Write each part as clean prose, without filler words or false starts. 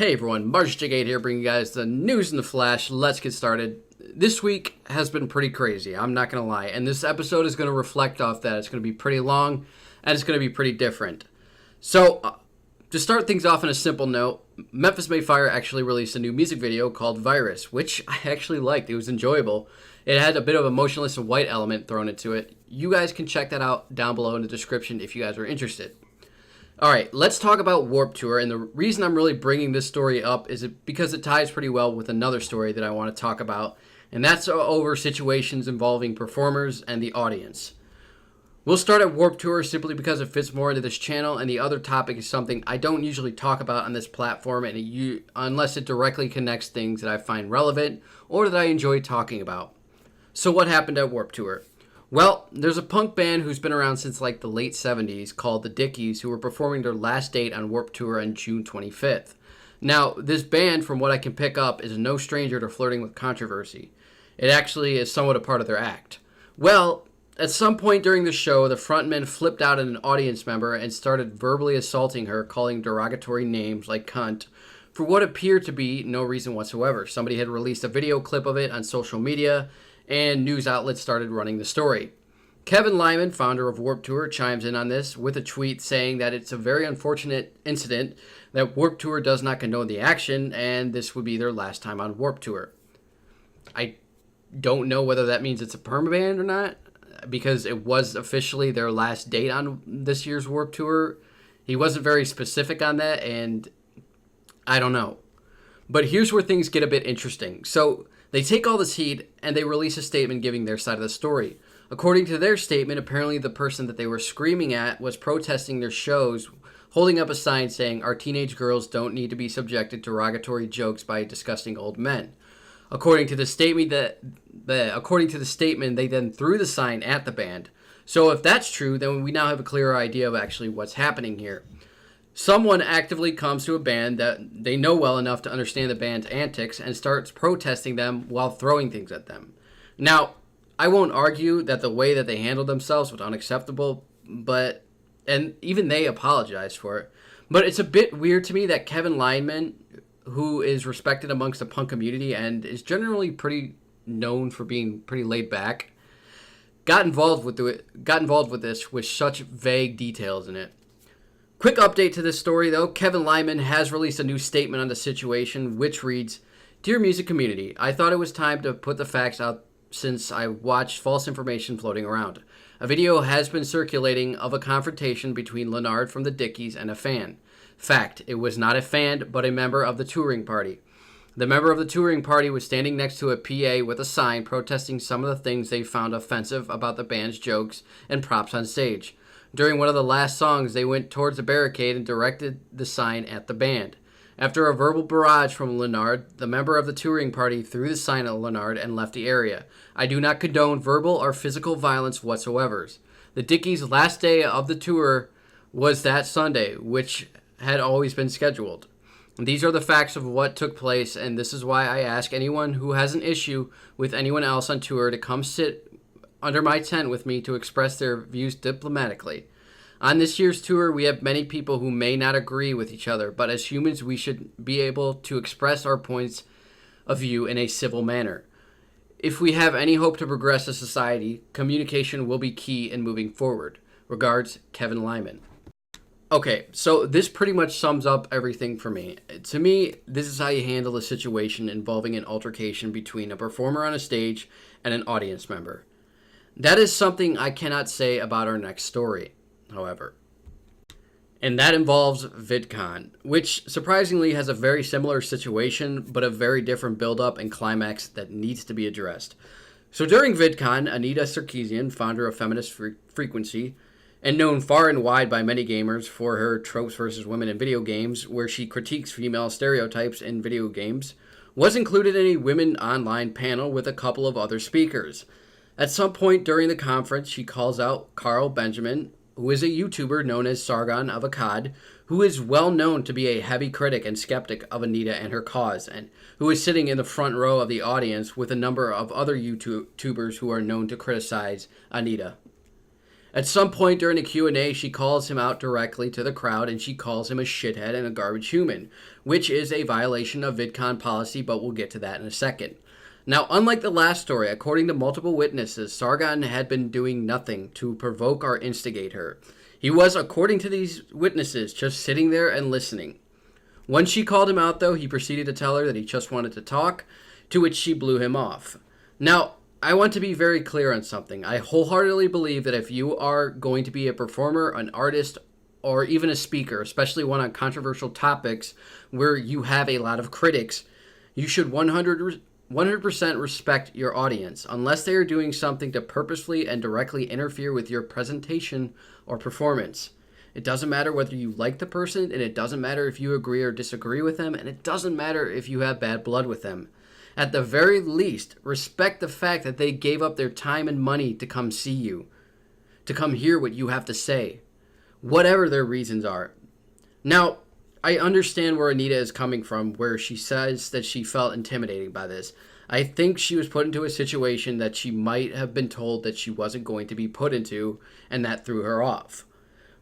Hey everyone, March8 here bringing you guys the news in the flash. Let's get started. This week has been pretty crazy, I'm not going to lie. And this episode is going to reflect off that. It's going to be pretty long and it's going to be pretty different. So, to start things off on a simple note, Memphis actually released a new music video called Virus, which I actually liked. It was enjoyable. It had a bit of a motionless and white element thrown into it. You guys can check that out down below in the description if you guys are interested. Alright, let's talk about Warped Tour, and the reason I'm really bringing this story up is because it ties pretty well with another story that I want to talk about, and that's over situations involving performers and the audience. We'll start at Warped Tour simply because it fits more into this channel, and the other topic is something I don't usually talk about on this platform unless it directly connects things that I find relevant or that I enjoy talking about. So what happened at Warped Tour? Well, there's a punk band who's been around since like the late 70s called the Dickies, who were performing their last date on Warped Tour on June 25th. Now, this band, from what I can pick up, is no stranger to flirting with controversy. It actually is somewhat a part of their act. Well, at some point during the show, the frontman flipped out at an audience member and started verbally assaulting her, calling derogatory names like cunt, for what appeared to be no reason whatsoever. Somebody had released a video clip of it on social media, and news outlets started running the story. Kevin Lyman, founder of Warped Tour, chimes in on this with a tweet saying that it's a very unfortunate incident, that Warped Tour does not condone the action, and this would be their last time on Warped Tour. I don't know whether that means it's a permaband or not, because it was officially their last date on this year's Warped Tour. He wasn't very specific on that, and I don't know. But here's where things get a bit interesting. So they take all this heat and they release a statement giving their side of the story. According to their statement, apparently the person that they were screaming at was protesting their shows, holding up a sign saying, "Our teenage girls don't need to be subjected to derogatory jokes by disgusting old men." According to the statement, they then threw the sign at the band. So if that's true, then we now have a clearer idea of actually what's happening here. Someone actively comes to a band that they know well enough to understand the band's antics and starts protesting them while throwing things at them. Now, I won't argue that the way that they handled themselves was unacceptable, and even they apologized for it. But it's a bit weird to me that Kevin Lyman, who is respected amongst the punk community and is generally pretty known for being pretty laid back, got involved with this with such vague details in it. Quick update to this story, though. Kevin Lyman has released a new statement on the situation, which reads, "Dear music community, I thought it was time to put the facts out since I watched false information floating around. A video has been circulating of a confrontation between Leonard from the Dickies and a fan. Fact, it was not a fan, but a member of the touring party. The member of the touring party was standing next to a PA with a sign protesting some of the things they found offensive about the band's jokes and props on stage. During one of the last songs, they went towards the barricade and directed the sign at the band. After a verbal barrage from Leonard, the member of the touring party threw the sign at Leonard and left the area. I do not condone verbal or physical violence whatsoever. The Dickies' last day of the tour was that Sunday, which had always been scheduled. These are the facts of what took place, and this is why I ask anyone who has an issue with anyone else on tour to come sit under my tent with me to express their views diplomatically. On this year's tour, we have many people who may not agree with each other, but as humans, we should be able to express our points of view in a civil manner. If we have any hope to progress as society, communication will be key in moving forward. Regards, Kevin Lyman." Okay, so this pretty much sums up everything for me. To me, this is how you handle a situation involving an altercation between a performer on a stage and an audience member. That is something I cannot say about our next story, however. And that involves VidCon, which surprisingly has a very similar situation, but a very different build-up and climax that needs to be addressed. So during VidCon, Anita Sarkeesian, founder of Feminist Frequency, and known far and wide by many gamers for her tropes versus women in video games, where she critiques female stereotypes in video games, was included in a women online panel with a couple of other speakers. At some point during the conference, she calls out Carl Benjamin, who is a YouTuber known as Sargon of Akkad, who is well known to be a heavy critic and skeptic of Anita and her cause, and who is sitting in the front row of the audience with a number of other YouTubers who are known to criticize Anita. At some point during the Q&A, she calls him out directly to the crowd, and she calls him a shithead and a garbage human, which is a violation of VidCon policy, but we'll get to that in a second. Now, unlike the last story, according to multiple witnesses, Sargon had been doing nothing to provoke or instigate her. He was, according to these witnesses, just sitting there and listening. Once she called him out, though, he proceeded to tell her that he just wanted to talk, to which she blew him off. Now, I want to be very clear on something. I wholeheartedly believe that if you are going to be a performer, an artist, or even a speaker, especially one on controversial topics where you have a lot of critics, you should 100% respect your audience, unless they are doing something to purposefully and directly interfere with your presentation or performance. It doesn't matter whether you like the person, and it doesn't matter if you agree or disagree with them, and it doesn't matter if you have bad blood with them. At the very least, respect the fact that they gave up their time and money to come see you, to come hear what you have to say, whatever their reasons are. Now, I understand where Anita is coming from, where she says that she felt intimidated by this. I think she was put into a situation that she might have been told that she wasn't going to be put into, and that threw her off.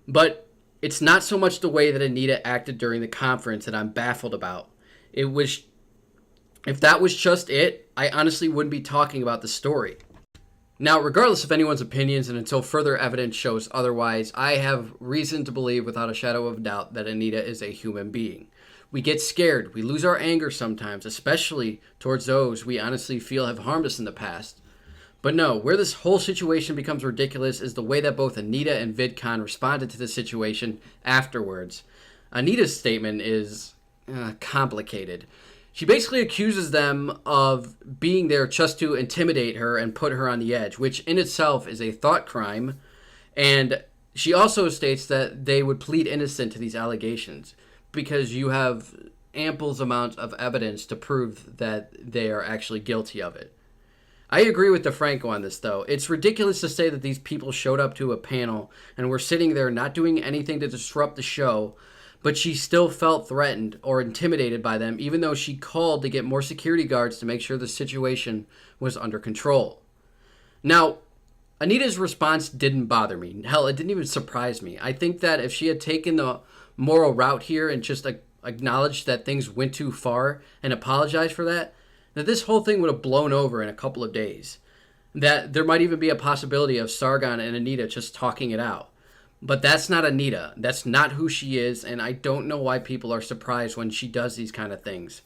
But it's not so much the way that Anita acted during the conference that I'm baffled about. If that was just it, I honestly wouldn't be talking about the story. Now, regardless of anyone's opinions and until further evidence shows otherwise, I have reason to believe without a shadow of doubt that Anita is a human being. We get scared, we lose our anger sometimes, especially towards those we honestly feel have harmed us in the past. But no, where this whole situation becomes ridiculous is the way that both Anita and VidCon responded to the situation afterwards. Anita's statement is complicated. She basically accuses them of being there just to intimidate her and put her on the edge, which in itself is a thought crime. And she also states that they would plead innocent to these allegations because you have ample amounts of evidence to prove that they are actually guilty of it. I agree with DeFranco on this, though. It's ridiculous to say that these people showed up to a panel and were sitting there not doing anything to disrupt the show, but she still felt threatened or intimidated by them, even though she called to get more security guards to make sure the situation was under control. Now, Anita's response didn't bother me. Hell, it didn't even surprise me. I think that if she had taken the moral route here and just acknowledged that things went too far and apologized for that this whole thing would have blown over in a couple of days. That there might even be a possibility of Sargon and Anita just talking it out. But that's not Anita. That's not who she is, and I don't know why people are surprised when she does these kind of things.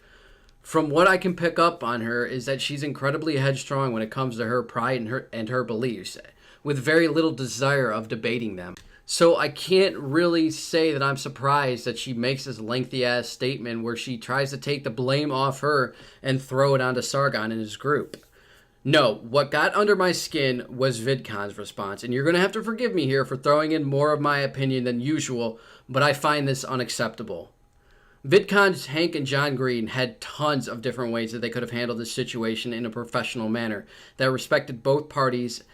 From what I can pick up on her is that she's incredibly headstrong when it comes to her pride and her beliefs, with very little desire of debating them. So I can't really say that I'm surprised that she makes this lengthy-ass statement where she tries to take the blame off her and throw it onto Sargon and his group. No, what got under my skin was VidCon's response, and you're going to have to forgive me here for throwing in more of my opinion than usual, but I find this unacceptable. VidCon's Hank and John Green had tons of different ways that they could have handled this situation in a professional manner that respected both parties,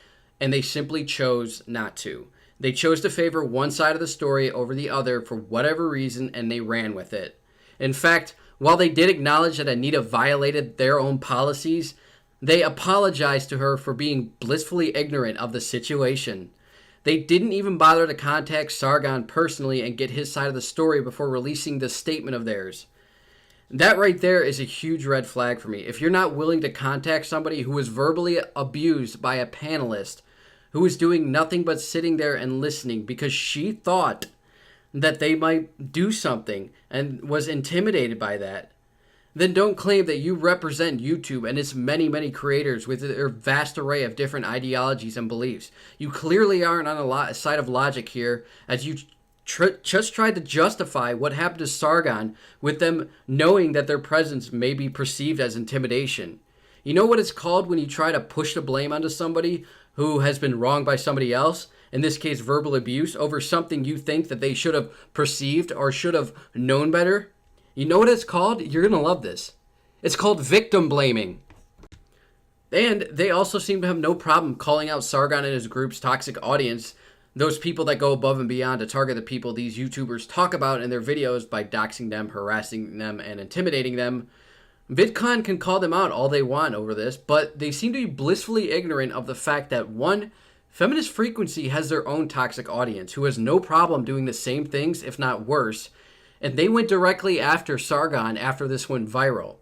and they simply chose not to. They chose to favor one side of the story over the other for whatever reason, and they ran with it. In fact, while they did acknowledge that Anita violated their own policies, they apologized to her for being blissfully ignorant of the situation. They didn't even bother to contact Sargon personally and get his side of the story before releasing this statement of theirs. That right there is a huge red flag for me. If you're not willing to contact somebody who was verbally abused by a panelist who was doing nothing but sitting there and listening because she thought that they might do something and was intimidated by that, then don't claim that you represent YouTube and its many, many creators with their vast array of different ideologies and beliefs. You clearly aren't on a side of logic here, as you just tried to justify what happened to Sargon with them knowing that their presence may be perceived as intimidation. You know what it's called when you try to push the blame onto somebody who has been wronged by somebody else, in this case verbal abuse, over something you think that they should have perceived or should have known better? You know what it's called? You're going to love this. It's called victim blaming. And they also seem to have no problem calling out Sargon and his group's toxic audience, those people that go above and beyond to target the people these YouTubers talk about in their videos by doxing them, harassing them, and intimidating them. VidCon can call them out all they want over this, but they seem to be blissfully ignorant of the fact that, one, Feminist Frequency has their own toxic audience who has no problem doing the same things, if not worse, and they went directly after Sargon after this went viral.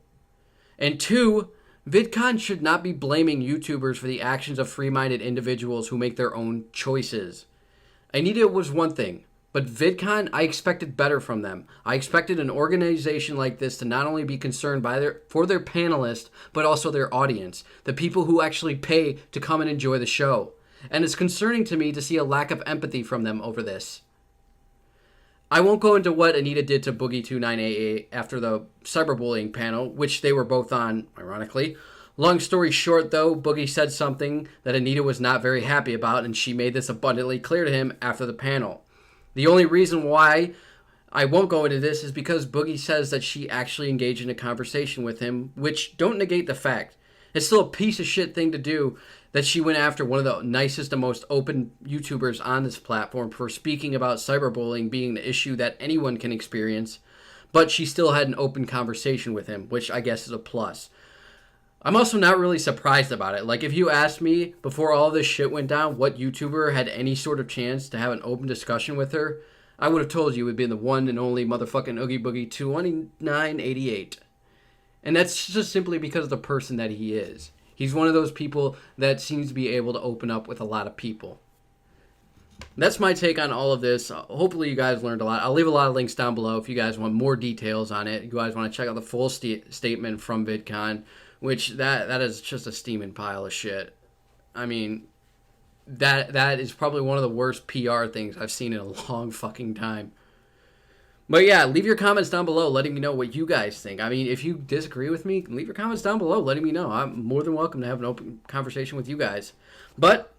And 2, VidCon should not be blaming YouTubers for the actions of free-minded individuals who make their own choices. Anita was one thing, but VidCon, I expected better from them. I expected an organization like this to not only be concerned for their panelists, but also their audience, the people who actually pay to come and enjoy the show. And it's concerning to me to see a lack of empathy from them over this. I won't go into what Anita did to Boogie2988 after the cyberbullying panel, which they were both on, ironically. Long story short, though, Boogie said something that Anita was not very happy about, and she made this abundantly clear to him after the panel. The only reason why I won't go into this is because Boogie says that she actually engaged in a conversation with him, which don't negate the fact. It's still a piece of shit thing to do that she went after one of the nicest and most open YouTubers on this platform for speaking about cyberbullying being the issue that anyone can experience, but she still had an open conversation with him, which I guess is a plus. I'm also not really surprised about it. Like, if you asked me before all this shit went down what YouTuber had any sort of chance to have an open discussion with her, I would have told you it would be the one and only motherfucking Oogie Boogie 2988. And that's just simply because of the person that he is. He's one of those people that seems to be able to open up with a lot of people. That's my take on all of this. Hopefully you guys learned a lot. I'll leave a lot of links down below if you guys want more details on it. You guys want to check out the full statement from VidCon, which that is just a steaming pile of shit. I mean, that is probably one of the worst PR things I've seen in a long fucking time. But yeah, leave your comments down below letting me know what you guys think. I mean, if you disagree with me, leave your comments down below letting me know. I'm more than welcome to have an open conversation with you guys. But,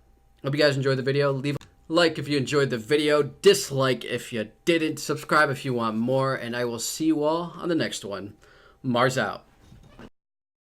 hope you guys enjoyed the video. Leave a like if you enjoyed the video, dislike if you didn't, subscribe if you want more, and I will see you all on the next one. Mars out.